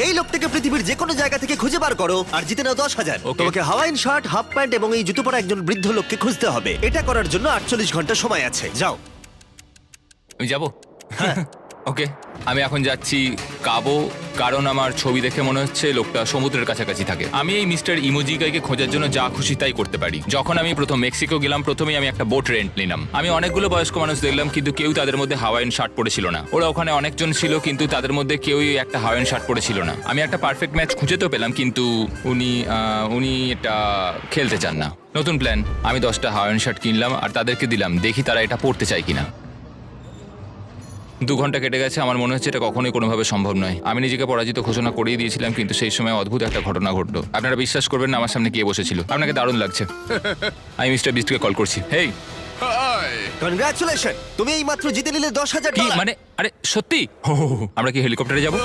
এই লোকটাকে পৃথিবীর যে কোনো জায়গা থেকে খুঁজে বার করো আর জিতে নাও 10,000। Okay. তোমাকে হাওয়াইন শার্ট, হাফ প্যান্ট এবং এই জুতো পরা একজন বৃদ্ধ লোককে খুঁজতে হবে। এটা করার জন্য 48 ঘন্টা সময় আছে। যাও। আমি যাব ওকে আমি এখন যাচ্ছি কাবো, কারণ আমার ছবি দেখে মনে হচ্ছে লোকটা সমুদ্রের কাছাকাছি থাকে। আমি এই মিস্টার ইমোজি গাইকে খোঁজার জন্য যা খুশি তাই করতে পারি। যখন আমি প্রথম মেক্সিকো গেলাম, প্রথমেই আমি একটা বোট রেন্ট নিলাম। আমি অনেকগুলো বয়স্ক মানুষ দেখলাম, কিন্তু কেউ তাদের মধ্যে হাওয়াইন শার্ট পরেছিল না। ওরা ওখানে অনেকজন ছিল, কিন্তু তাদের মধ্যে কেউই একটা হাওয়াইন শার্ট পরেছিল না। আমি একটা পারফেক্ট ম্যাচ খুঁজে তো পেলাম, কিন্তু উনি এটা খেলতে চান না। নতুন প্ল্যান, আমি 10টা হাওয়াইন শার্ট কিনলাম আর তাদেরকে দিলাম, দেখি তারা এটা পরতে চায় কিনা। 2 ঘন্টা কেটে গেছে, আমার মনে হচ্ছে এটা কখনোই কোনোভাবে সম্ভব নয়। আমি নিজেকে পরাজিত ঘোষণা করেই দিয়েছিলাম, কিন্তু সেই সময় অদ্ভুত একটা ঘটনা ঘটলো। আপনারা বিশ্বাস করবেন না, আমার সামনে কে বসেছিল। আপনাকে দারুণ লাগছে। আমি মিস্টার বিস্টকে কল করছি। হেই, কনগ্রাচুলেশন, তুমি এই মাত্র জিতে নিলে 10,000 কি ডলার। মানে? আরে সত্যি? আমরা কি হেলিকপ্টারে যাবো?